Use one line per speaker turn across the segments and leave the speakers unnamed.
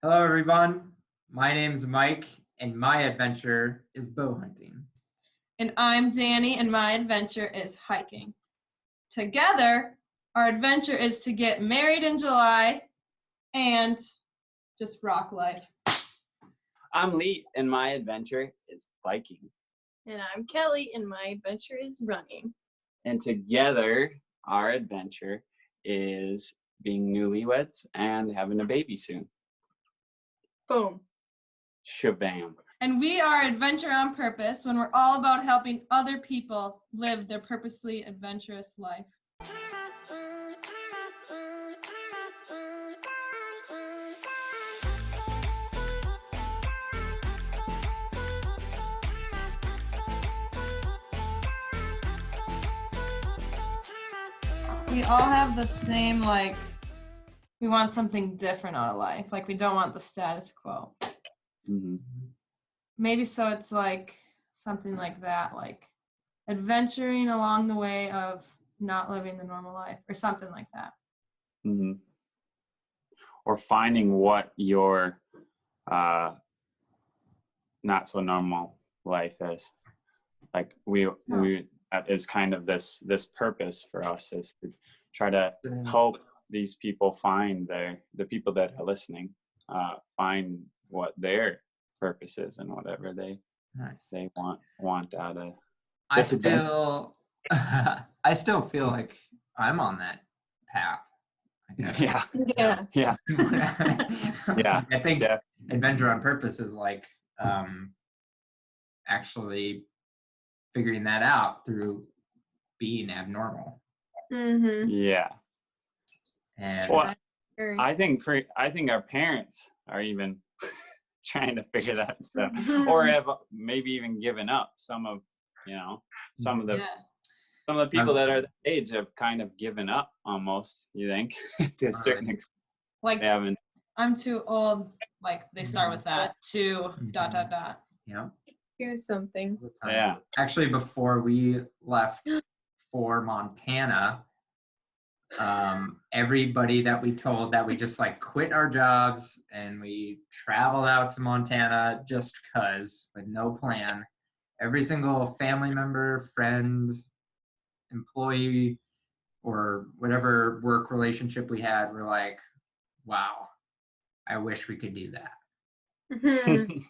Hello, everyone. My name's Mike, and my adventure is bow hunting.
And I'm Danny, and my adventure is hiking. Together, our adventure is to get married in July and just rock life.
I'm Lee, and my adventure is biking.
And I'm Kelly, and my adventure is running.
And together, our adventure is being newlyweds and having a baby soon.
Boom.
Shabam.
And we are Adventure on Purpose when we're all about helping other people live their purposely adventurous life. We all have the same, we want something different out of life. Like, we don't want the status quo.
Mm-hmm.
Maybe so it's like something like that, like adventuring along the way of not living the normal life or something like that.
Mm-hmm. Or finding what your not so normal life is. Like that is kind of this purpose for us, is to try to help these people find the people that are listening, find what their purpose is and whatever they want out of this adventure.
I still feel like I'm on that path.
Yeah.
Yeah. I think
Yeah.
Adventure on Purpose is like actually figuring that out through being abnormal.
Mm-hmm.
Yeah.
And
well, I think our parents are even trying to figure that stuff, or have maybe even given up. Some of the people that are that age have kind of given up almost, you think, to a certain extent.
Like,
they haven't.
I'm too old. Like, they start with that. To ...
Yeah.
Here's something.
Yeah.
Actually, before we left for Montana, everybody that we told that we just quit our jobs and we traveled out to Montana just cause, with no plan. Every single family member, friend, employee, or whatever work relationship we had, were like, wow, I wish we could do that.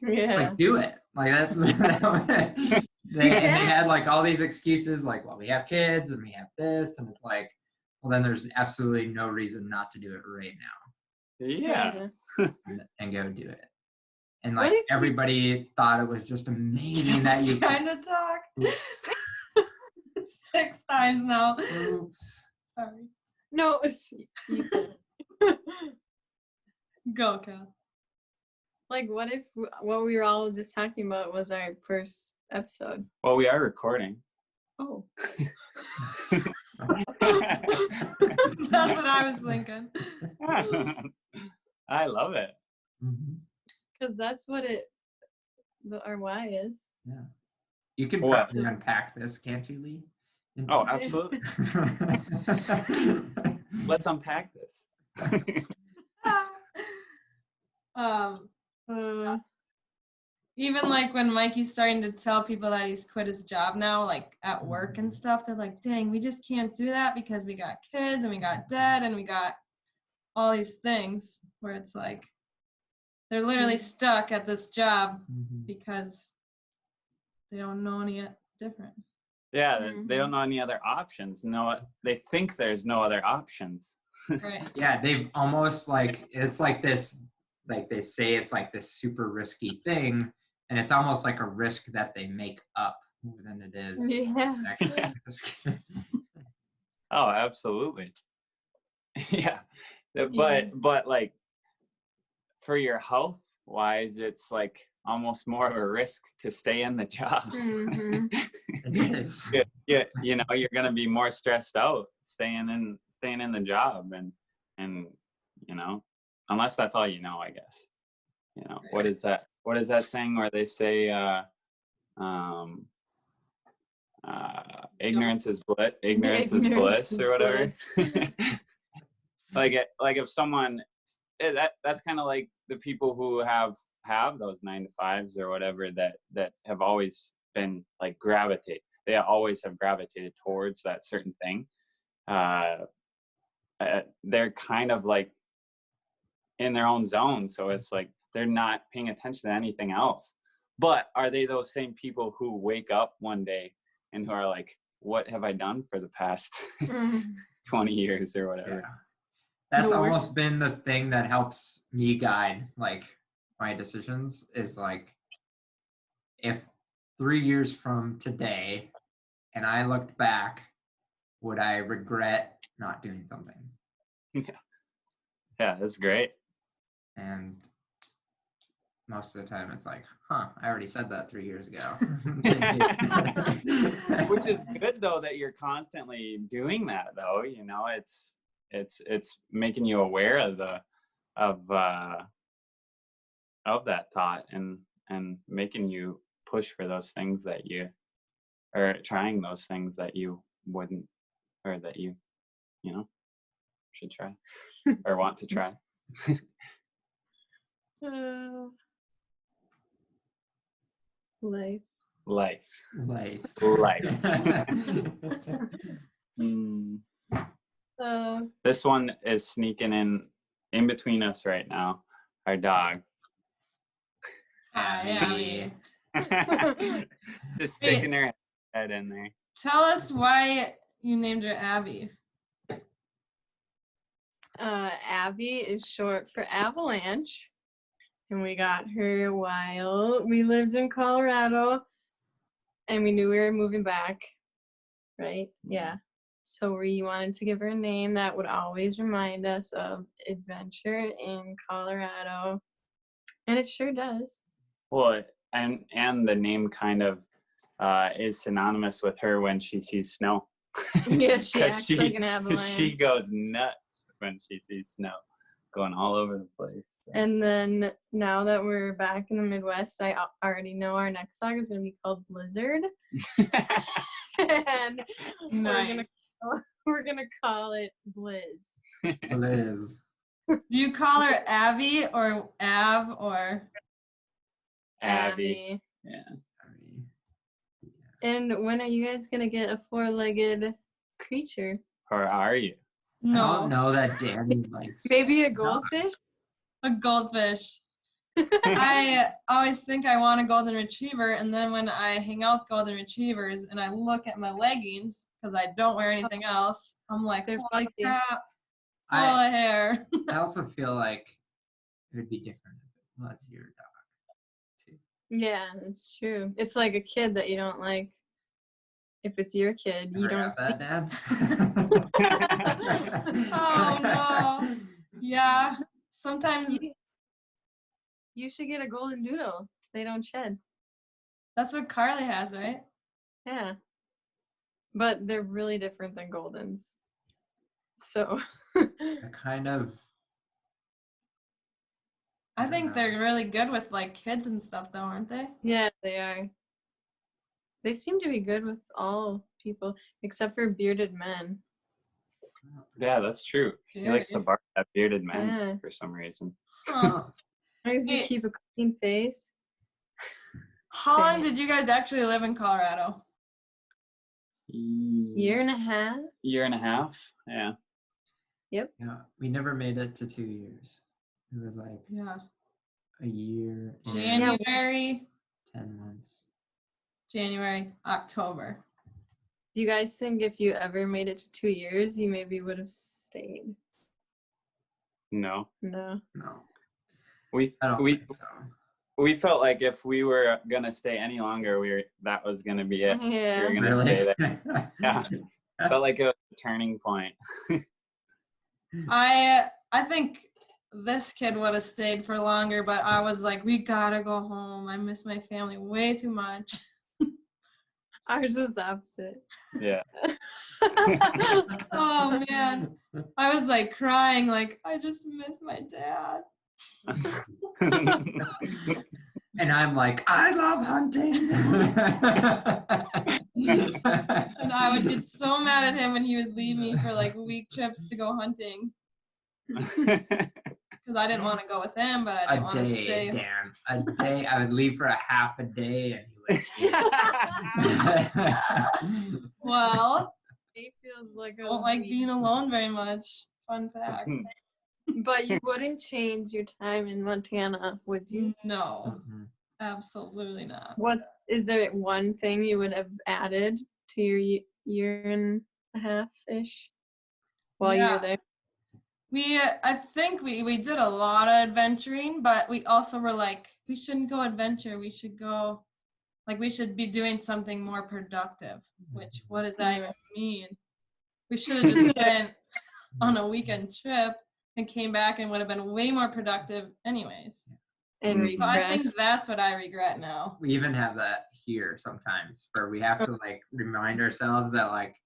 Yeah.
Do it. That's they had all these excuses, well, we have kids and we have this, and it's like, well, then there's absolutely no reason not to do it right now.
Yeah.
And go do it. And everybody thought it was just amazing that you
trying to talk.
Oops.
6 times now.
Oops.
Sorry.
No, it's
Go, Kat.
What if what we were all just talking about was our first episode?
Well, we are recording.
Oh.
That's what I was thinking.
I love it.
Because that's what our why is.
Yeah. You can probably unpack this, can't you, Lee?
Oh, absolutely. Let's unpack this.
Even when Mikey's starting to tell people that he's quit his job now, at work and stuff, they're like, dang, we just can't do that because we got kids and we got debt and we got all these things, where it's they're literally stuck at this job because they don't know any different.
Yeah, they don't know any other options. No, they think there's no other options.
Right.
Yeah, they've almost it's this, they say it's this super risky thing, and it's almost like a risk that they make up more than it is actually risk.
Oh, absolutely. Yeah. But for your health wise, it's almost more of a risk to stay in the job.
Mm-hmm.
It is.
Yeah, you're gonna be more stressed out staying in the job, and unless that's all I guess. What is that saying where they say ignorance is bliss or whatever? Like if someone, that's kind of like the people who have those 9 to 5s or whatever that have always been like they always have gravitated towards that certain thing. They're kind of like in their own zone, so it's like they're not paying attention to anything else. But are they those same people who wake up one day and who are like, what have I done for the past 20 years or whatever?
Yeah. That's
The worst-
almost been the thing that helps me guide like my decisions, is like, if 3 years from today and I looked back, would I regret not doing something?
Yeah, that's great.
And most of the time it's like, I already said that 3 years ago.
Which is good though, that you're constantly doing that though. You know, it's making you aware of that thought and making you push for those things that you are trying, those things that you wouldn't, or that you should try or want to try.
Life.
Life. This one is sneaking in between us right now. Our dog.
Abby.
Just sticking her head in there.
Tell us why you named her Abby.
Abby is short for avalanche, and we got her while we lived in Colorado, and we knew we were moving back, right? Yeah. So we wanted to give her a name that would always remind us of adventure in Colorado, and it sure does.
Well, and the name kind of is synonymous with her when she sees snow.
Yeah, she
'Cause
acts like an avalanche.
She goes nuts when she sees snow going all over the place. So.
And then now that we're back in the Midwest, I already know our next song is going to be called Blizzard. And
Nice.
we're gonna call it Blizz.
Liz.
Do you call her Abby or Av or?
Abby. Yeah.
And when are you guys gonna get a 4-legged creature?
Or are you?
I
No,
don't know that Danny likes.
Maybe a goldfish?
a goldfish. I always think I want a golden retriever, and then when I hang out with golden retrievers and I look at my leggings, because I don't wear anything else, I'm like,
They're
holy
fluffy.
crap, full of hair.
I also feel like it would be different if it was your dog too.
Yeah, it's true. It's like a kid that you don't like. If it's your kid, you
Ever
don't
have that, Dad?
Oh no. Yeah, sometimes
You should get a golden doodle. They don't shed.
that's what Carly has, right?
Yeah. But they're really different than goldens. So
I kind of.
I think they're really good with like kids and stuff though, aren't they?
yeah, they are. They seem to be good with all people except for bearded men.
Yeah, that's true. He likes to bark at bearded men
Yeah.
for some reason.
Huh.
As long as you
Hey.
keep a clean face.
How long
Dang.
did you guys actually live in Colorado?
Year and a half?
Year and a half. Yeah.
Yeah, we never made it to 2 years. It was like
Yeah.
a year and
January,
10 months.
January, October.
Do you guys think if you ever made it to 2 years, you maybe would have stayed?
No.
No.
No,
We
I don't
we
think so.
we felt like if we were gonna stay any longer, that was gonna be it. We
Yeah.
were gonna stay there. Yeah. Felt like it was a turning point.
I think this kid would have stayed for longer, but I was like, we gotta go home. I miss my family way too much.
Ours was the opposite.
Yeah.
Oh man. I was like crying, like, I just miss my dad.
And I'm like, I love hunting.
And I would get so mad at him when he would leave me for like week trips to go hunting. because I didn't want to go with him, but I didn't
A
want to
day,
stay.
Dan. A day. I would leave for a half a day, and he would.
Well,
It feels like
I don't like being alone very much. Fun fact.
But you wouldn't change your time in Montana, would you?
No,
Mhm.
absolutely not.
Is there one thing you would have added to your year and a half-ish while you were there?
I think we did a lot of adventuring, but we also were like, we shouldn't go adventure. We should go, like, we should be doing something more productive. Which, what does that even mean? We should have just went on a weekend trip and came back and would have been way more productive anyways.
And
Mhm.
So I
refresh.
think that's what I regret now.
We even have that here sometimes, where we have to like remind ourselves that like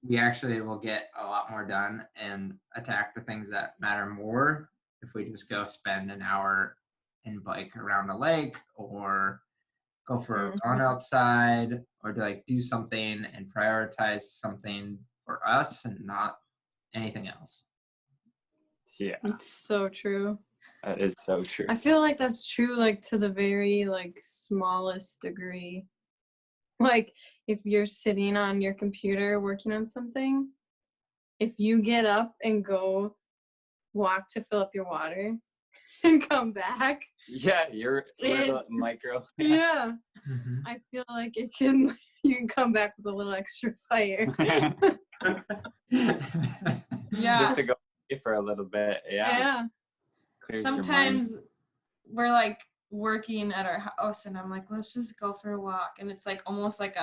we actually will get a lot more done and attack the things that matter more if we just go spend an hour and bike around a lake or go for a run outside or to like do something and prioritize something for us and not anything else.
Yeah,
It's so true.
that is so true.
I feel like that's true, like, to the very, like, smallest degree. Like, if you're sitting on your computer working on something, if you get up and go walk to fill up your water and come back,
Yeah, you're little micro.
yeah,
Mm-hmm.
I feel like you can come back with a little extra fire.
Yeah.
Just to go for a little bit. Yeah.
Yeah.
Clears your mind.
Sometimes we're like working at our house and I'm like, let's just go for a walk. And it's like almost like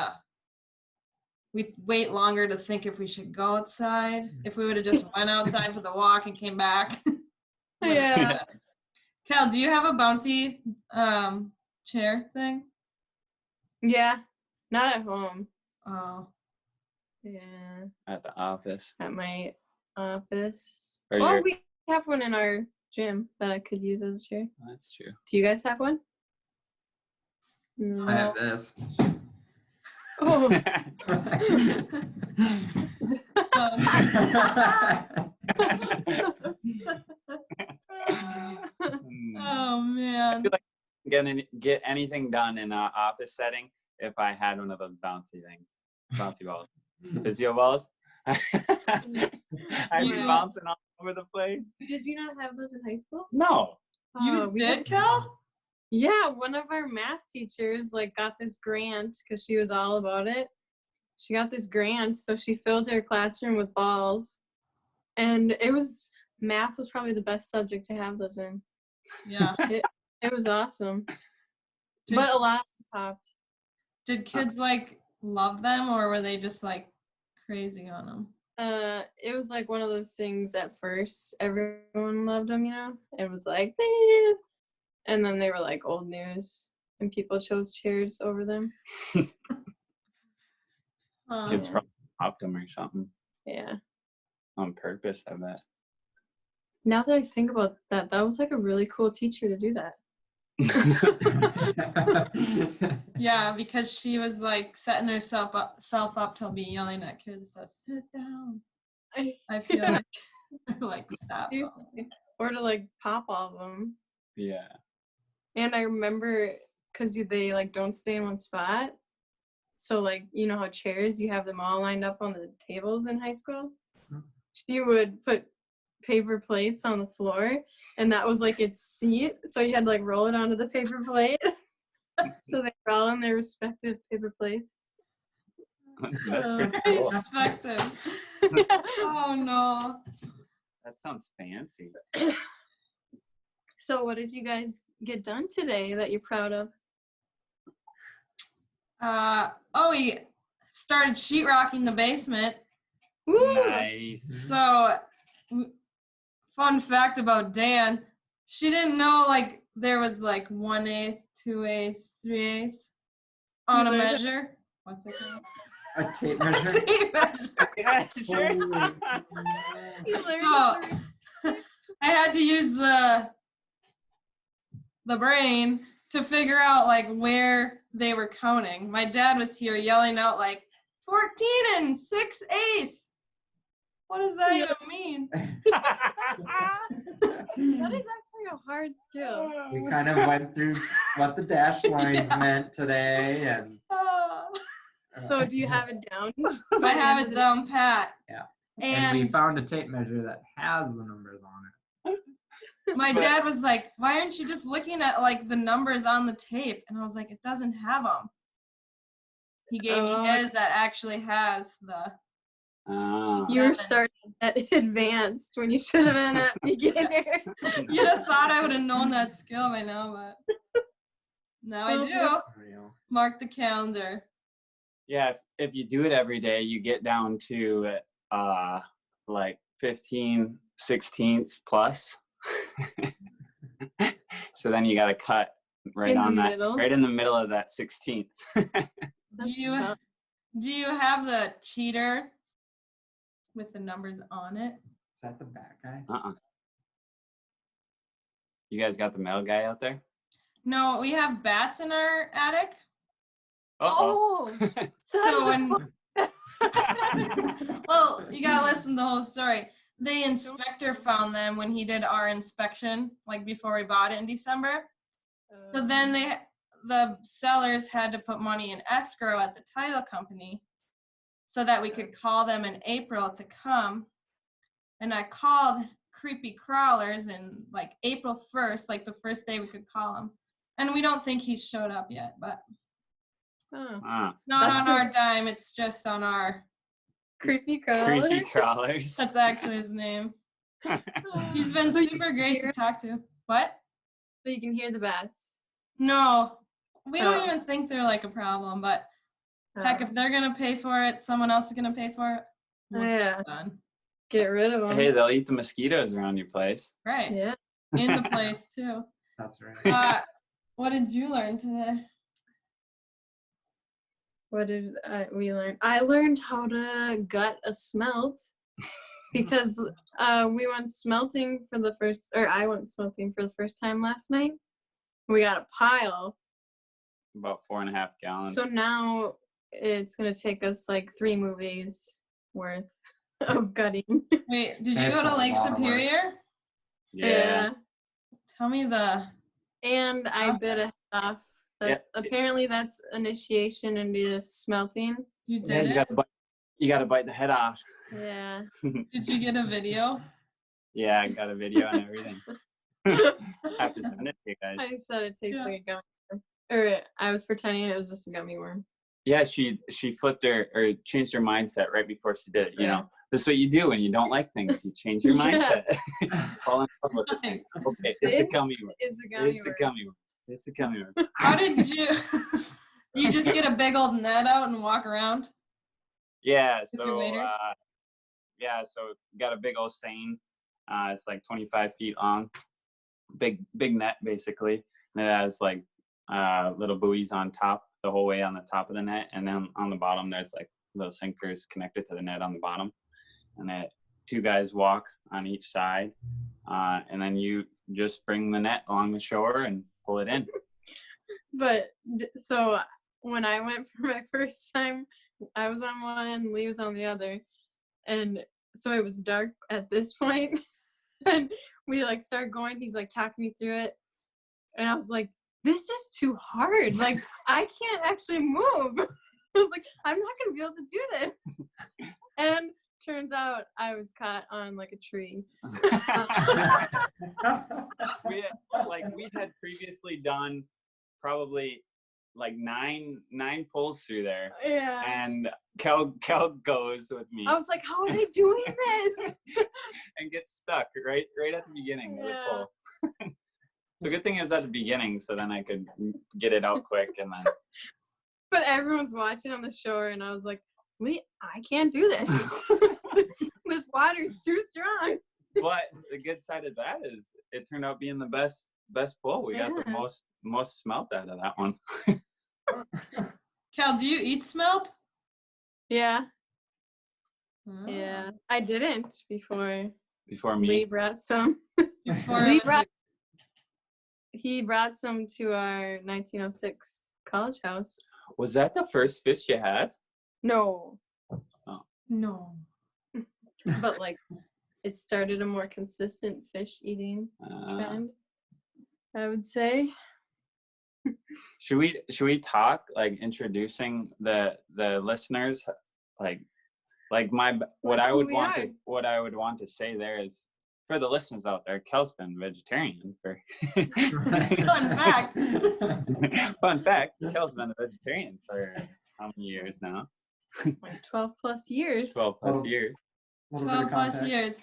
we wait longer to think if we should go outside. If we would have just went outside for the walk and came back.
Yeah.
Cal, do you have a bouncy chair thing?
Yeah. Not at home.
Oh.
Yeah.
At the office.
At my office.
Or
Well,
your-
we have one in our gym that I could use as a chair.
That's true.
Do you guys have one? No.
I have this.
Oh.
Oh man.
I feel like get anything done in an office setting if I had one of those bouncy things, bouncy balls, physio balls. I'd be
Yeah.
bouncing all over the place.
Did you not have those in high school?
No.
You
we
did, Cal?
Yeah, one of our math teachers like got this grant because she was all about it. She got this grant, so she filled her classroom with balls, and math was probably the best subject to have those in.
Yeah.
It was awesome, but a lot popped.
Did kids like love them or were they just like crazy on them?
It was like one of those things at first. Everyone loved them, you know? It was like, eh. And then they were like old news, and people chose chairs over them.
Kids probably popped them or something
Yeah.
on purpose, I bet.
Now that I think about that, that was like a really cool teacher to do that.
Yeah, because she was like setting herself up to be yelling at kids to sit down. I feel like stop.
Seriously. Or to like pop all of them.
Yeah.
And I remember because they like don't stay in one spot. So like, you know how chairs, you have them all lined up on the tables in high school? She would put paper plates on the floor, and that was like its seat. So you had to like roll it onto the paper plate. So they were all in their respective paper plates.
That's pretty cool.
Respective. Oh no.
That sounds fancy.
So what did you guys get done today that you're proud of?
We started sheetrocking the basement.
Woo!
Nice.
So, fun fact about Dan, she didn't know like there was like 1/8, 2/8, 3/8 on a measure. What's it called?
A tape measure.
Tape measure.
Yeah, sure.
You learned
So,
how to
I had to use the brain to figure out like where they were counting. My dad was here yelling out like 14 and 6/8. What does that even mean?
That is actually a hard skill.
We kind of went through what the dashed lines meant today, and
So do you have it down?
I have it down pat.
Yeah.
And
we found a tape measure that has the numbers on it.
my dad was like, "Why aren't you just looking at like the numbers on the tape?" And I was like, "It doesn't have them." He gave me his that actually has the.
You were starting at advanced when you should have been at beginner.
You'd have thought I would have known that skill by now, but now I do. Mark the calendar.
Yeah, if you do it every day, you get down to like 15 16ths plus. So then you got to cut right on that, right in the middle of that 16th.
Do you have the cheater with the numbers on it?
Is that the back guy?
You guys got the mail guy out there?
No, we have bats in our attic.
Oh,
so when well, you gotta listen to the whole story. The inspector found them when he did our inspection, like before we bought it in December. So then the sellers had to put money in escrow at the title company so that we could call them in April to come. And I called Creepy Crawlers in like April 1st, like the first day we could call him. And we don't think he's showed up yet, but not on our dime. It's just on our
Creepy Crawlers.
Creepy Crawlers.
That's actually his name. He's been super great to talk to. What?
So you can hear the bats.
No, we don't even think they're like a problem, but heck, if they're gonna pay for it, someone else is gonna pay for it.
Yeah.
Done.
Get rid of them.
Hey, they'll eat the mosquitoes around your place.
Right.
Yeah.
In the place too.
That's right.
What did you learn today?
What did we learn? I learned how to gut a smelt because we went smelting for the first, or I went smelting for the first time last night. We got a pile.
About 4.5 gallons.
So now it's gonna take us like 3 movies worth of gutting.
Wait, did you go to Lake Superior?
Yeah.
Tell me the.
And I bit a head off. That's apparently that's initiation into smelting.
You did
it? You gotta bite the head off.
Yeah.
Did you get a video?
Yeah, I got a video and everything. I have to send it to you guys.
I said it tastes like a gummy worm. Or I was pretending it was just a gummy worm.
Yeah, she flipped her or changed her mindset right before she did it. You know, this is what you do when you don't like things. You change your mindset. Fall in love with it. Okay, it's a gummy worm.
It's a gummy worm.
It's a gummy worm.
How did you? You just get a big old net out and walk around?
Yeah. So got a big old seine. It's like 25 feet long. Big net basically, and it has like little buoys on top the whole way on the top of the net, and then on the bottom there's like little sinkers connected to the net on the bottom, and 2 guys walk on each side, and then you just bring the net along the shore and pull it in.
But so when I went for my first time, I was on one, Lee was on the other, and so it was dark at this point, and we like start going. He's like talking me through it, and I was like, this is too hard. Like, I can't actually move. I was like, I'm not going to be able to do this. And turns out I was caught on like a tree.
we had previously done probably like nine pulls through there. Yeah. And Kel goes with me.
I was like, how are they doing this?
And gets stuck right at the beginning of the pull. So good thing it was at the beginning, so then I could get it out quick and then.
But everyone's watching on the shore, and I was like, Lee, I can't do this. This water's too strong.
But the good side of that is it turned out being the best pull. We got the most smelt out of that one.
Cal, do you eat smelt?
Yeah. Oh. Yeah, I didn't before.
Before me.
Lee brought some. He brought some to our 1906 college house.
Was that the first fish you had?
No.
Oh.
No.
but like it started a more consistent fish eating trend, I would say.
Should we talk, like, introducing the listeners, like what I would want to say there is, for the listeners out there, Kel's been vegetarian for
Fun fact.
Fun fact, Kel's been a vegetarian for how many years now?
Like 12 plus years.
12 plus years.
12 plus years.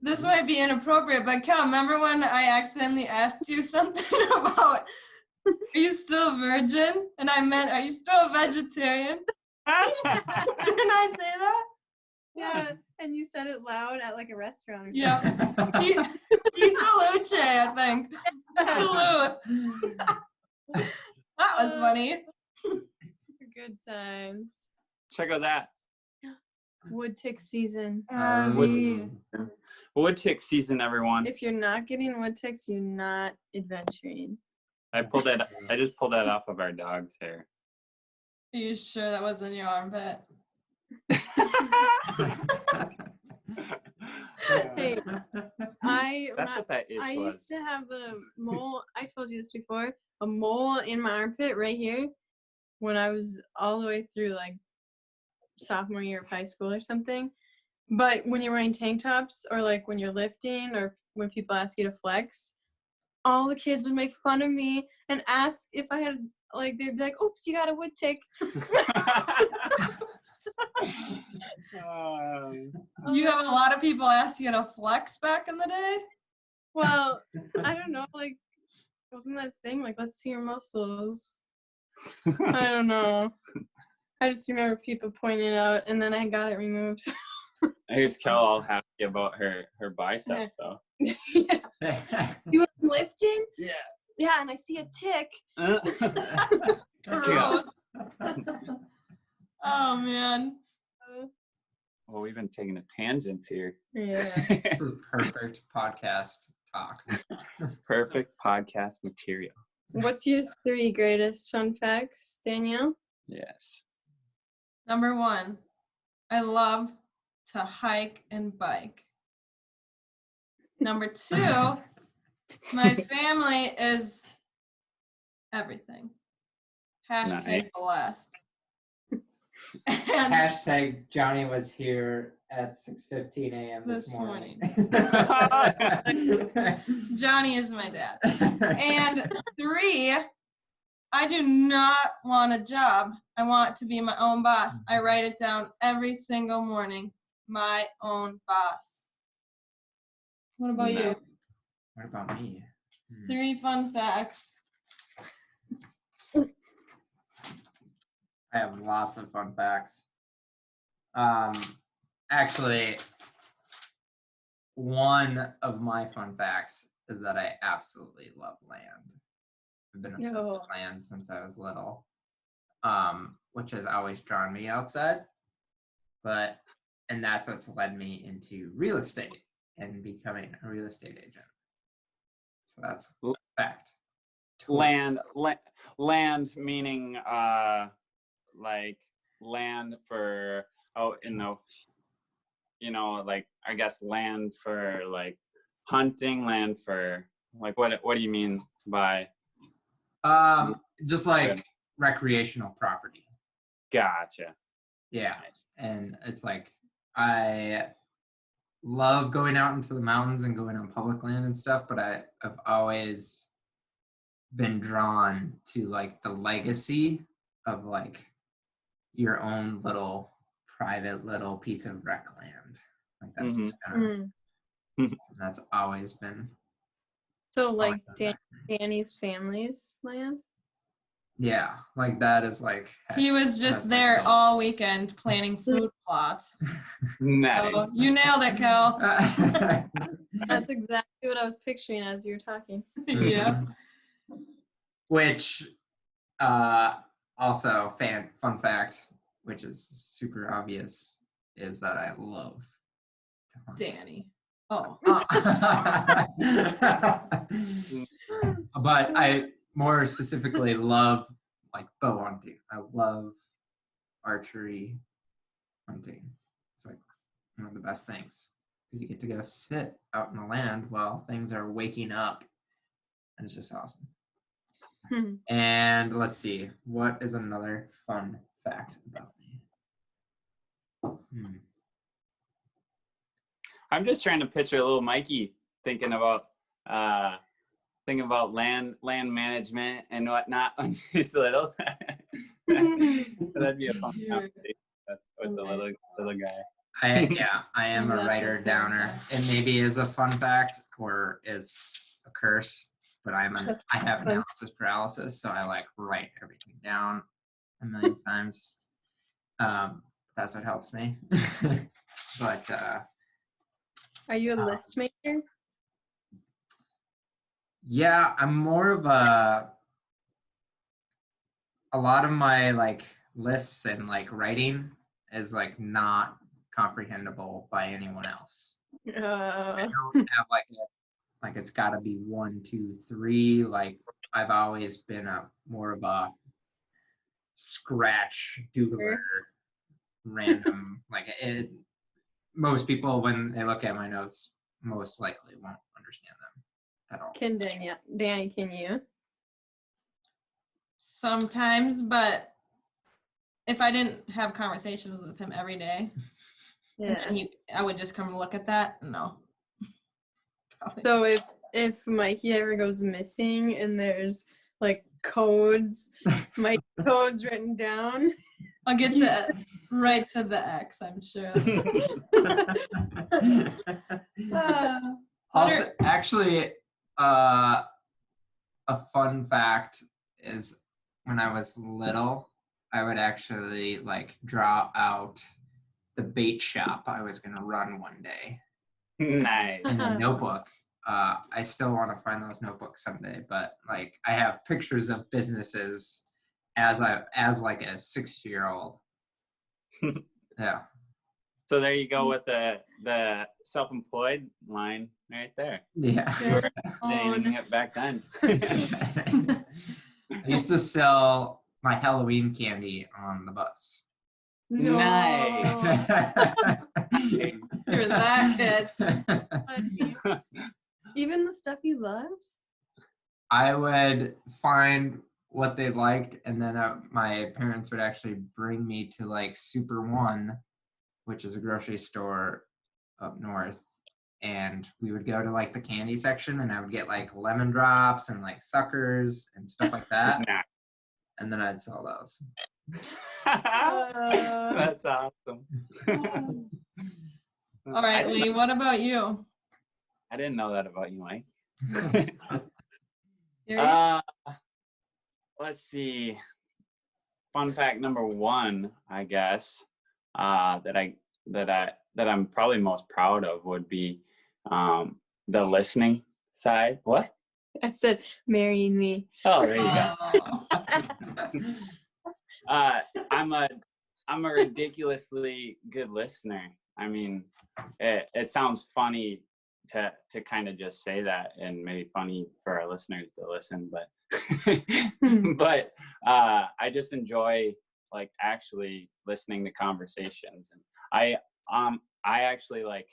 This might be inappropriate, but Kel, remember when I accidentally asked you something about, are you still a virgin? And I meant, are you still a vegetarian? Didn't I say that?
Yeah, and you said it loud at like a restaurant or something.
Yeah. Pizza Luce, I think. Duluth. That was funny.
Good times.
Check out that.
Wood tick season.
Wood tick season, everyone.
If you're not getting wood ticks, you're not adventuring.
I just pulled that off of our dog's hair.
Are you sure that wasn't your armpit?
Hey,
That's what that itch
I
was.
used to have a mole. I told you this before. A mole in my armpit right here when I was all the way through like sophomore year of high school or something. But when you're wearing tank tops or like when you're lifting or when people ask you to flex, all the kids would make fun of me and ask if I had, like, they'd be like, oops, you got a wood tick.
You have a lot of people ask you to flex back in the day?
Well, I don't know, like, wasn't that thing? Like, let's see your muscles. I don't know. I just remember people pointing it out, and then I got it removed.
Here's Kel all happy about her biceps, though.
Yeah. You were lifting?
Yeah.
Yeah, and I see a tick.
Gross. Oh, man.
Well, we've been taking a tangents here.
Yeah.
This is perfect podcast talk.
Perfect podcast material.
What's your 3 greatest fun facts, Danielle?
Yes.
Number 1, I love to hike and bike. Number 2, my family is everything. Hashtag blessed. And
Hashtag Johnny was here at 6:15 a.m. this morning.
Johnny is my dad. And 3, I do not want a job. I want to be my own boss. I write it down every single morning. My own boss. What about you?
What about me?
3 fun facts.
I have lots of fun facts. Actually, one of my fun facts is that I absolutely love land. I've been obsessed with land since I was little, which has always drawn me outside. And that's what's led me into real estate and becoming a real estate agent. So that's a fact.
Land meaning like land for like, I guess land for like hunting, land for like, what do you mean by
just like recreational property.
Gotcha.
Yeah.
Nice.
And it's like I love going out into the mountains and going on public land and stuff, but I've always been drawn to like the legacy of like your own little private little piece of rec land. Like that's just kind of, that's always been.
So like Danny's family's land?
Yeah, like that is like.
He was just there all weekend planning food plots.
Nice.
So you nailed it, Kel.
That's exactly what I was picturing as you were talking.
Yeah.
Which, also fun fact, which is super obvious, is that I love to hunt.
Danny. Oh.
But I more specifically love like bow hunting. I love archery hunting. It's like one of the best things because you get to go sit out in the land while things are waking up, and it's just awesome. And let's see, what is another fun fact about me?
I'm just trying to picture a little Mikey thinking about land management and whatnot when he's little. That'd be a fun conversation with the little guy.
I am a
That's
writer
a fun
downer.
fact.
It maybe is a fun fact or it's a curse, but I have analysis paralysis, so I like write everything down a million times. That's what helps me. But
Are you a list maker?
yeah, I'm more of a lot of my like lists and like writing is like not comprehensible by anyone else. I don't have like it's got to be 1, 2, 3. Like I've always been more of a scratch doodler, random. Like it. Most people, when they look at my notes, most likely won't understand them at all.
Danny, can you?
Sometimes, but if I didn't have conversations with him every day, and I would just come and look at that. No. Probably.
So if Mikey ever goes missing and there's like codes, Mikey codes written down,
I'll get to right to the X, I'm sure.
Also, actually, a fun fact is when I was little, I would actually like draw out the bait shop I was gonna run one day.
Nice.
In a notebook. I still want to find those notebooks someday, but like I have pictures of businesses as like a 6-year-old. Yeah.
So there you go with the self-employed line right there.
Yeah.
You were saying it back then.
I used to sell my Halloween candy on the bus.
No.
Nice.
You're that kid.
Even the stuff he loves?
I would find what they liked, and then my parents would actually bring me to like Super One, which is a grocery store up north, and we would go to like the candy section, and I would get like lemon drops and like suckers and stuff like that, and then I'd sell those.
That's awesome.
All right, Lee, what about you?
I didn't know that about you, Mike. Let's see. Fun fact number 1, I guess, that I'm probably most proud of would be the listening side. What?
I said, marrying me.
Oh, there you go. I'm a ridiculously good listener. I mean, it sounds funny to kind of just say that, and maybe funny for our listeners to listen, but but I just enjoy like actually listening to conversations, and I actually like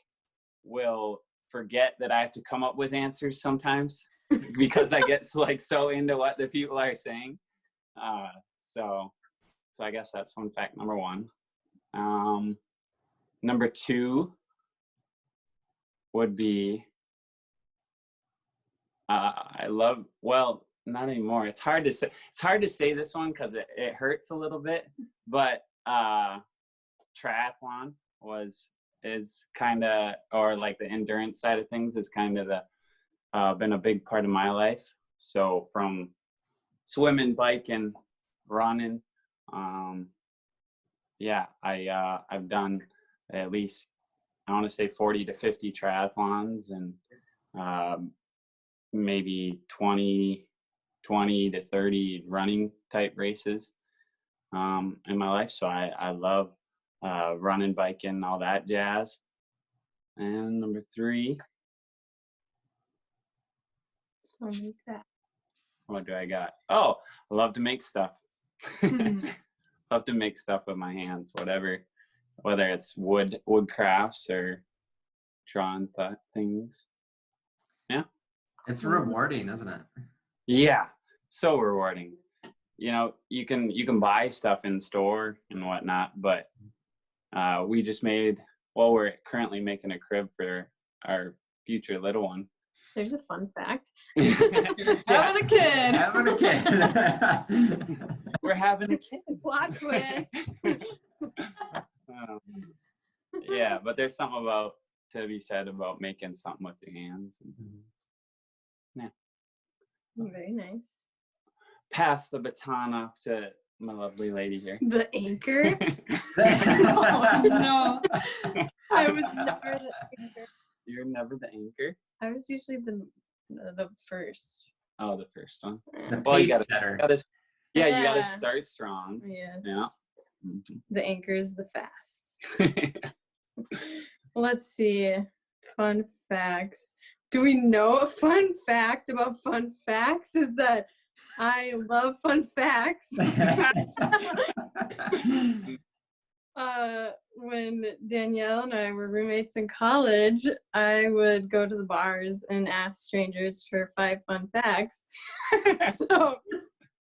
will forget that I have to come up with answers sometimes because I get so into what the people are saying. So I guess that's fun fact number 1. Number 2 would be not anymore. It's hard to say this one because it hurts a little bit, but triathlon is kind of, or like the endurance side of things is kind of been a big part of my life. So from swimming, biking, running, I've done at least, I want to say 40 to 50 triathlons, and maybe 20 to 30 running type races in my life. So I love running, biking, all that jazz. And number 3.
So make that.
What do I got? Oh, I love to make stuff. Love to make stuff with my hands, whatever whether it's wood crafts or drawn things. Yeah.
It's rewarding, isn't it?
Yeah, so rewarding. You know, you can buy stuff in store and whatnot, but we just we're currently making a crib for our future little one.
There's a fun fact.
Having a kid.
Having a kid.
We're having a kid.
Plot twist.
Yeah, but there's something to be said about making something with your hands. Yeah.
Very nice.
Pass the baton off to my lovely lady here.
The anchor?
Oh, no.
I was never the anchor.
You're never the anchor?
I was usually the first.
Oh, the first one.
The
Well, you
pace
gotta
setter.
you gotta
Yeah.
start strong.
Yes.
Yeah.
The anchor is the fast. Let's see. Fun facts. Do we know a fun fact about fun facts? Is that I love fun facts. When Danielle and I were roommates in college, I would go to the bars and ask strangers for 5 fun facts. So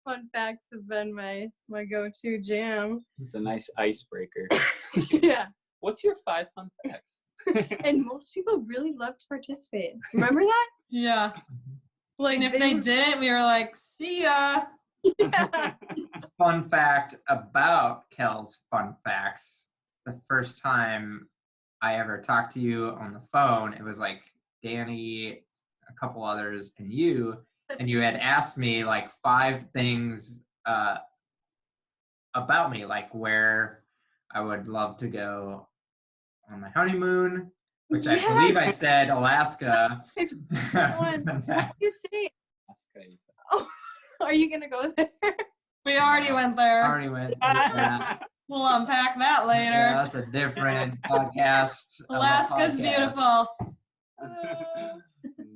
fun facts have been my go-to jam.
It's a nice icebreaker.
Yeah.
What's your 5 fun facts?
And most people really love to participate. Remember that?
Yeah.
Like
And if they didn't, we were like, see ya.
yeah.
Fun fact about Kel's fun facts. The first time I ever talked to you on the phone, it was like Danny, a couple others, and you had asked me like 5 things about me, like where I would love to go on my honeymoon, which I believe I
Yes!
said Alaska.
What did you say? Oh, are you gonna go there?
We already went there.
Already went. Yeah.
We'll unpack that later.
Yeah, that's a different podcast.
Alaska's beautiful.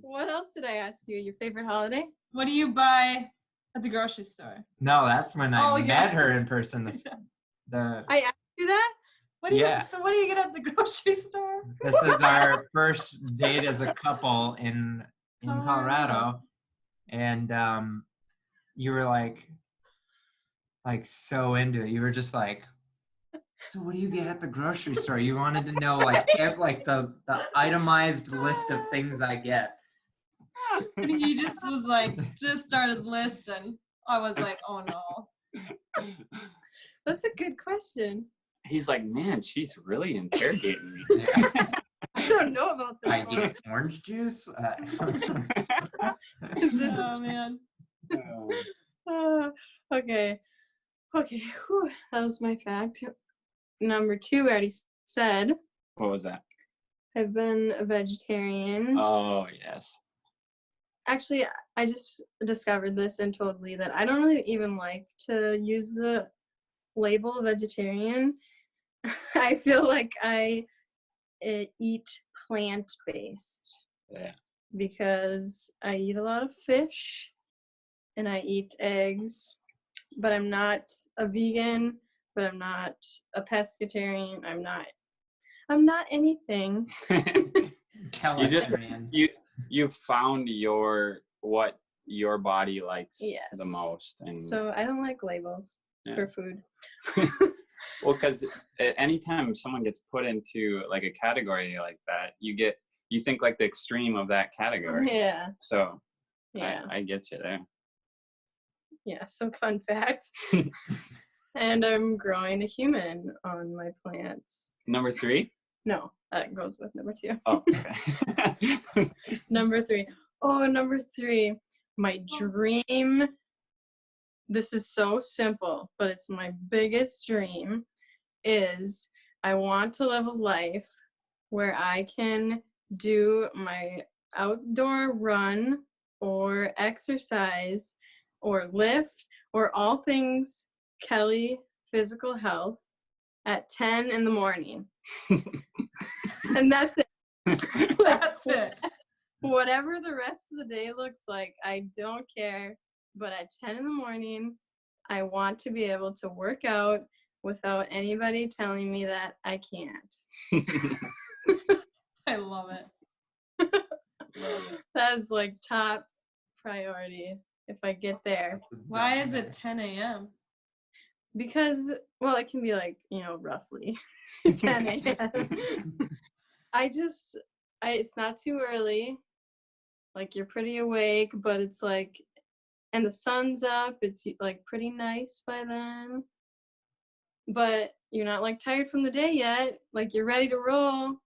What else did I ask you? Your favorite holiday?
What do you buy at the grocery store?
No, that's when I
Oh,
met
yeah.
her in person.
I asked you that?
What do you?
Yeah.
So what do you get at the grocery store?
This is our first date as a couple in Colorado, and you were like so into it. You were just like, so what do you get at the grocery store? You wanted to know like the itemized list of things I get.
And he just was like, just started listing. I was like, oh no.
That's a good question.
He's like, man, she's really interrogating me.
I don't know about this
I
one.
get orange juice.
Is this
Oh man.
okay. Okay. Whew. That was my fact. Number 2, I already said.
What was that?
I've been a vegetarian.
Oh, yes.
Actually, I just discovered this and told Lee that I don't really even like to use the label vegetarian. I feel like I eat plant-based.
Yeah.
Because I eat a lot of fish and I eat eggs, but I'm not a vegan, but I'm not a pescatarian. I'm not anything.
You found what your body likes
Yes.
the most, and
So I don't like labels for food.
well, because anytime someone gets put into like a category like that, you think like the extreme of that category.
Yeah.
So
Yeah.
I get you there.
Yeah. Some fun facts. And I'm growing a human on my plants.
Number 3?
No, that goes with number 2.
Oh, okay.
Number 3. Oh, number 3. My dream. This is so simple, but it's my biggest dream. Is I want to live a life where I can do my outdoor run or exercise or lift or all things Kelly physical health at 10 in the morning. And that's it.
That's it.
Whatever the rest of the day looks like, I don't care. But at 10 in the morning, I want to be able to work out, without anybody telling me that I can't.
I love it.
That's like top priority if I get there.
Why is it 10 a.m.?
Because, well, it can be like, roughly 10 a.m. It's not too early. Like, you're pretty awake, but it's like, and the sun's up. It's like pretty nice by then. But you're not like tired from the day yet. Like, you're ready to roll.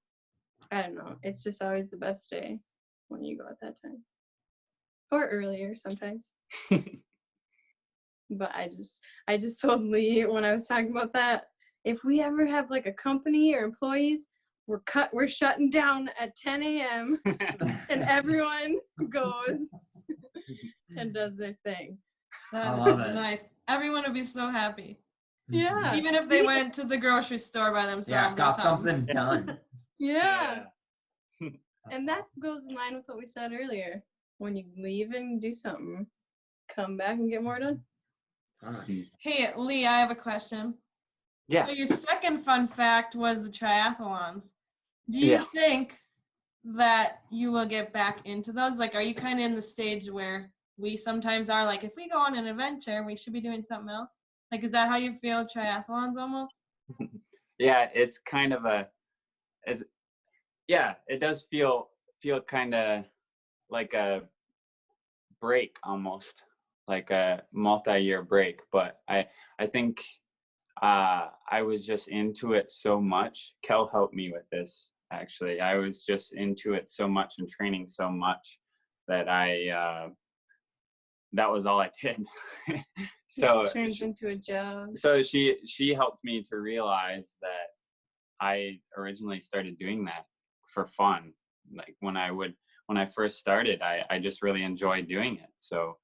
I don't know. It's just always the best day when you go at that time. Or earlier sometimes. But I just told Lee when I was talking about that, if we ever have like a company or employees, we're shutting down at 10 a.m. and everyone goes and does their thing.
That
love
is
it.
nice. Everyone would be so happy.
Yeah.
Even if they went to the grocery store by themselves.
Yeah,
or
got something done.
Yeah. And that goes in line with what we said earlier. When you leave and do something, come back and get more done.
Hey, Lee, I have a question.
Yeah.
So your second fun fact was the triathlons. Do you think that you will get back into those? Like, are you kind of in the stage where we sometimes are like, if we go on an adventure, we should be doing something else? Like, is that how you feel triathlons almost?
Yeah, it's kind of it does feel kind of like a break almost, like a multi-year break. But I think I was just into it so much. Kel helped me with this, actually. I was just into it so much and training so much that that was all I did. So
it turns into a job.
So she helped me to realize that I originally started doing that for fun. Like when I first started, I just really enjoyed doing it. So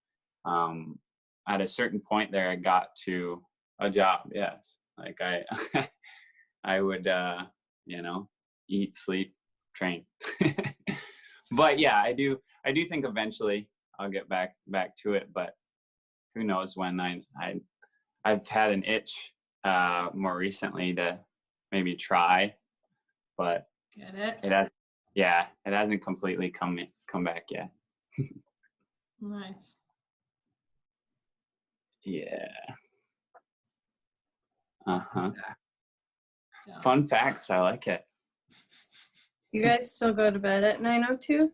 at a certain point there, I got to a job. Yes. Like I would, eat, sleep, train. But yeah, I do think eventually I'll get back to it, but who knows when. I've had an itch more recently to maybe try, but
Get it?
it hasn't completely come back yet.
Nice.
Yeah. Uh-huh.
So,
Fun facts, I like it.
You guys still go to bed at 9:02?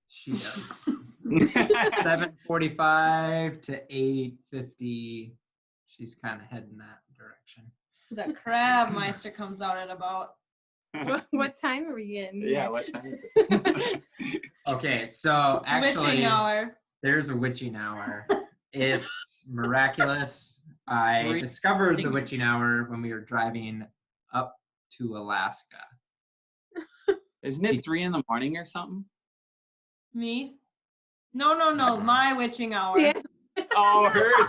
She does. 7:45 to 8:50. She's kind of heading that direction.
the crab meister comes out at about.
What time are we getting?
Yeah, what time is it?
Okay, so actually,
Witching hour.
there's a witching hour. It's miraculous. I discovered the witching hour when we were driving up to Alaska.
Isn't it 3 a.m. or something?
Me? No. My witching hour.
Yeah.
Oh, hers.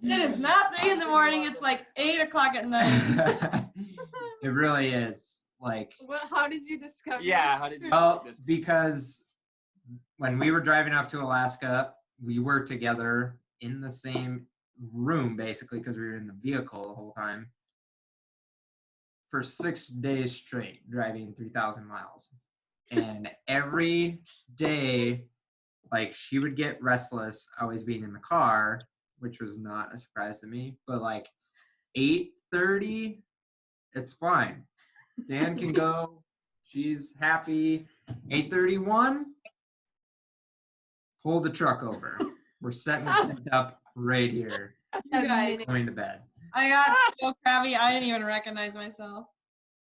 It is not 3 a.m. It's like 8 o'clock at night.
It really is. Like,
How did you discover?
Yeah, how did you
well,
see this?
because when we were driving up to Alaska, we were together in the same room, basically, because we were in the vehicle the whole time for 6 days straight, driving 3,000 miles. And every day, like, she would get restless always being in the car, which was not a surprise to me. But like 8:30, it's fine. Dan can go. She's happy. 8:31, pull the truck over. We're setting the tent up right here.
You guys,
Going to bed.
I got so crabby, I didn't even recognize myself.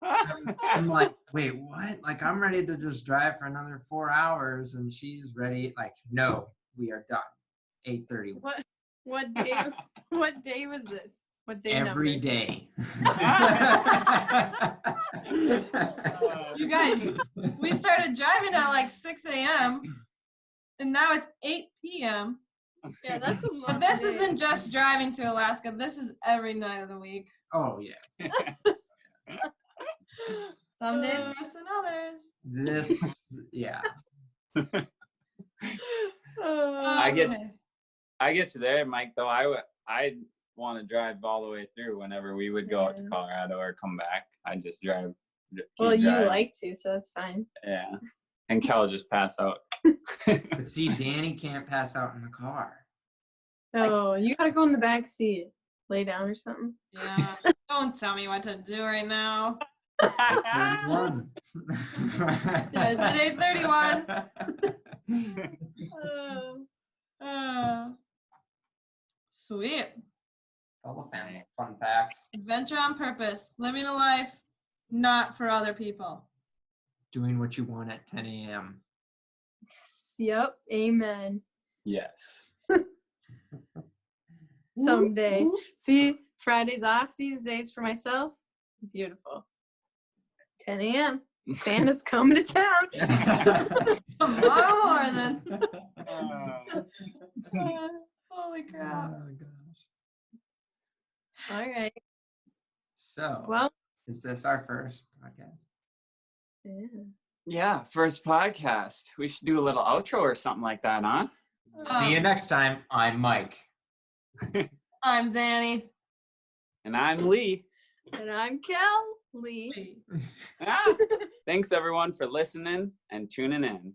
I'm like, wait, what? Like, I'm ready to just drive for another 4 hours, and she's ready. Like, no, we are done. 8:30.
What day? What day was this? What day?
Every
number?
day.
You guys, we started driving at like 6 a.m. and now it's 8 p.m.
Yeah, that's a long
But this
day.
isn't just driving to Alaska. This is every night of the week.
Oh, yes.
Some days worse than others.
This, yeah.
I get you there, Mike, though. I want to drive all the way through whenever we would go out to
Yeah.
Colorado or come back. I'd just drive.
Well,
keep
you
driving.
like to, so that's fine.
Yeah. And Kel would just pass out.
But see, Danny can't pass out in the car.
Oh, you gotta go in the back seat, lay down or something.
Yeah. Don't tell me what to do right now.
31.
Yeah, is it 8:31? Sweet.
All the family fun facts.
Adventure on purpose. Living a life not for other people.
Doing what you want at 10 a.m.
Yep, amen.
Yes.
Someday. See, Friday's off these days for myself. Beautiful. 10 a.m. Santa's coming to town.
Tomorrow morning.
Uh,
Holy crap.
Oh, gosh.
All right.
So,
Well,
is this our first podcast?
yeah.
yeah, first podcast. We should do a little outro or something like that, huh?
See you next time. I'm Mike.
I'm Danny.
And I'm Lee.
And I'm Kelly.
Ah, thanks everyone for listening and tuning in.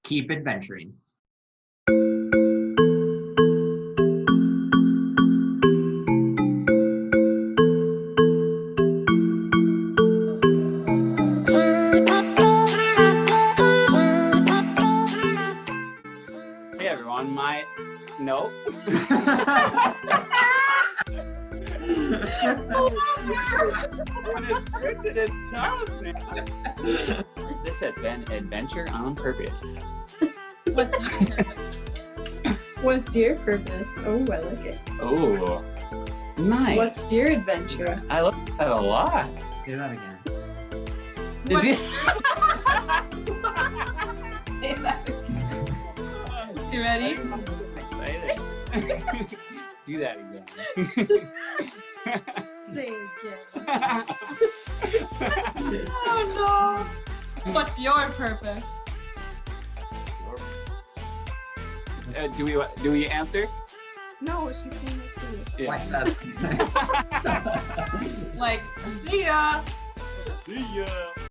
Keep adventuring.
Hey everyone, nope. This has been Adventure on Purpose.
What's your purpose? Oh, I like it.
Oh, nice.
What's your adventure?
I like that a lot.
Say that again.
Did you?
You ready?
Excited. Do that again.
Say it again.
Oh no. What's your purpose?
Do we answer?
No, she's saying it too.
Yeah.
Like that's.
Like, see ya.
See ya.